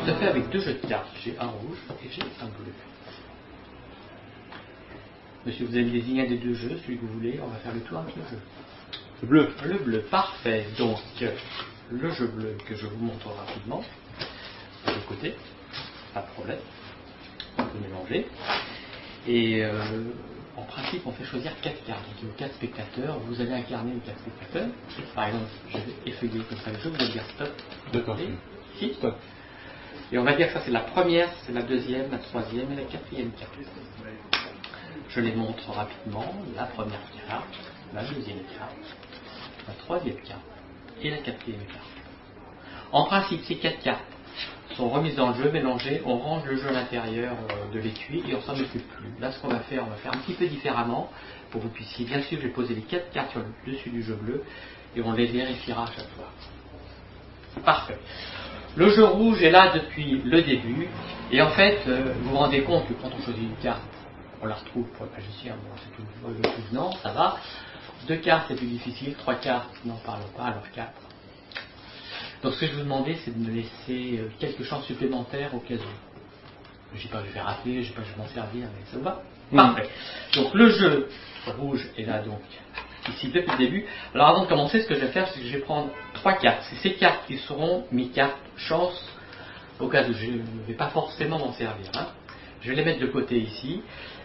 tout à fait avec deux jeux de cartes. J'ai un rouge et j'ai un bleu. Monsieur, vous allez me désigner un des deux jeux, celui que vous voulez. On va faire le tour avec le jeu. Le bleu. Le bleu, parfait. Donc, le jeu bleu que je vous montre rapidement. De l'autre côté, pas de problème. On peut mélanger. Et en principe, on fait choisir 4 cartes. Donc, il y a 4 spectateurs. Vous allez incarner les 4 spectateurs. Par exemple, je vais effeuiller comme ça le jeu. Vous allez dire stop. D'accord. Ici. Stop. Et on va dire que ça c'est la première, c'est la deuxième, la troisième et la quatrième carte. Je les montre rapidement. La première carte, la deuxième carte, la troisième carte et la quatrième carte. En principe, ces 4 cartes sont remises dans le jeu, mélangées, on range le jeu à l'intérieur de l'étui et on s'en occupe plus. Là, ce qu'on va faire, on va faire un petit peu différemment pour que vous puissiez, bien sûr, je vais poser les 4 cartes sur le dessus du jeu bleu et on les vérifiera à chaque fois. Parfait. Le jeu rouge est là depuis le début et en fait, vous vous rendez compte que quand on choisit une carte, on la retrouve pour le magicien, bon, c'est tout non, ça va. 2 cartes c'est plus difficile, 3 cartes, n'en parlons pas, alors 4. Donc ce que je vous demandais, c'est de me laisser quelques chances supplémentaires au cas où. Je ne dis pas que je vais rater, je ne dis pas que je vais m'en servir, mais ça vous va ? Parfait. Donc le jeu rouge est là donc ici depuis le début. Alors avant de commencer, ce que je vais faire, c'est que je vais prendre 3 cartes. C'est ces cartes qui seront mes cartes chance au cas où je ne vais pas forcément m'en servir. Hein. Je vais les mettre de côté ici.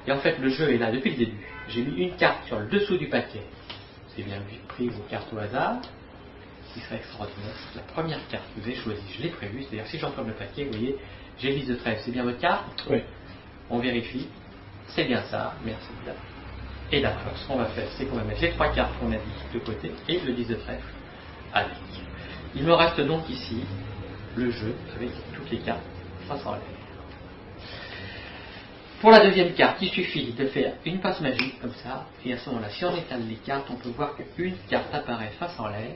Et en fait, le jeu est là depuis le début. J'ai mis une carte sur le dessous du paquet. C'est bien pris vos cartes au hasard. Ce qui serait extraordinaire. La première carte que vous avez choisie, je l'ai prévue. C'est-à-dire, si j'enferme le paquet, vous voyez, j'ai 10 de trèfle. C'est bien votre carte ? Oui. On vérifie. C'est bien ça. Merci. Et d'accord, ce qu'on va faire, c'est qu'on va mettre les 3 cartes qu'on a dit de côté et le 10 de trèfle avec. Il me reste donc ici le jeu avec toutes les cartes face en l'air. Pour la deuxième carte, il suffit de faire une passe magique comme ça, et à ce moment-là, si on étale les cartes, on peut voir qu'une carte apparaît face en l'air,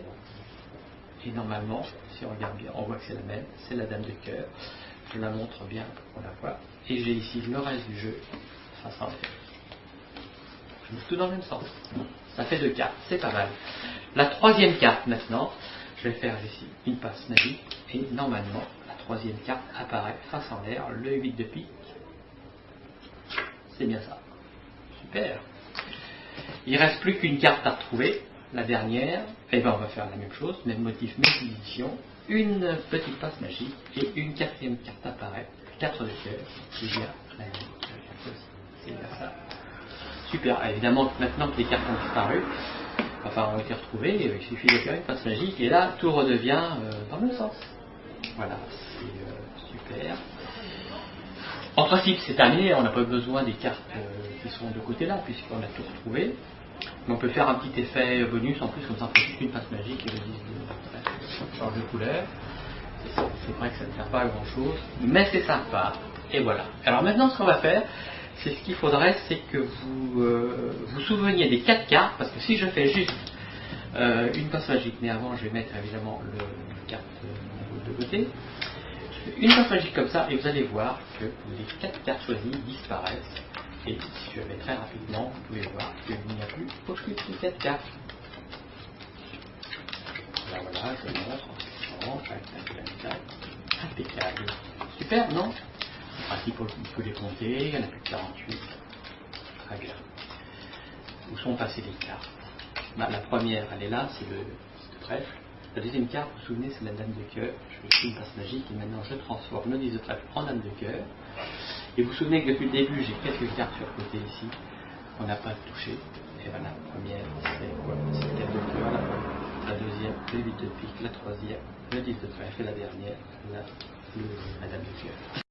et normalement, si on regarde bien, on voit que c'est la même, c'est la dame de cœur. Je la montre bien pour qu'on la voit, et j'ai ici le reste du jeu face en l'air. Je mets tout dans le même sens. Ça fait 2 cartes, c'est pas mal. La troisième carte maintenant, je vais faire ici une passe magique, et normalement, la troisième carte apparaît face en l'air, le 8 de pique. C'est bien ça. Super. Il ne reste plus qu'une carte à retrouver, la dernière. Et bien on va faire la même chose, même motif, même édition. Une petite passe magique et une quatrième carte apparaît. 4 de cœur. C'est bien la même. C'est bien ça. Super. Ah, évidemment, maintenant que les cartes ont disparu, enfin ont été retrouvées, il suffit de faire une passe magique et là tout redevient dans le même sens. Voilà, c'est super. En principe, c'est terminé, on n'a pas besoin des cartes qui sont de côté là, puisqu'on a tout retrouvé. Mais on peut faire un petit effet bonus en plus, comme ça on fait juste une passe magique et le 10 change de couleur. C'est vrai que ça ne sert pas à grand chose, mais c'est sympa. Et voilà. Alors maintenant, ce qu'on va faire, c'est ce qu'il faudrait, c'est que vous vous souveniez des 4 cartes, parce que si je fais juste une passe magique, mais avant je vais mettre évidemment le carte de côté. Une passe magique comme ça, et vous allez voir que les 4 cartes choisies disparaissent. Et si je vais très rapidement, vous pouvez voir qu'il n'y a plus aucune de 4 cartes. Là, voilà, je montre. Impeccable. Super, non? En principe, on peut les compter, il y en a plus de 48. Très bien. Où sont passées les cartes? La première, elle est là, c'est le trèfle. La deuxième carte, vous vous souvenez, c'est la dame de cœur. Je fais une passe magique et maintenant je transforme le 10 de trèfle en dame de cœur. Et vous vous souvenez que depuis le début, j'ai quelques cartes sur le côté ici qu'on n'a pas touché. Et voilà, la première, c'est quoi? C'est le 4 de cœur, la deuxième, le 8 de pique, la troisième, le 10 de trèfle et la dernière, la dame de cœur.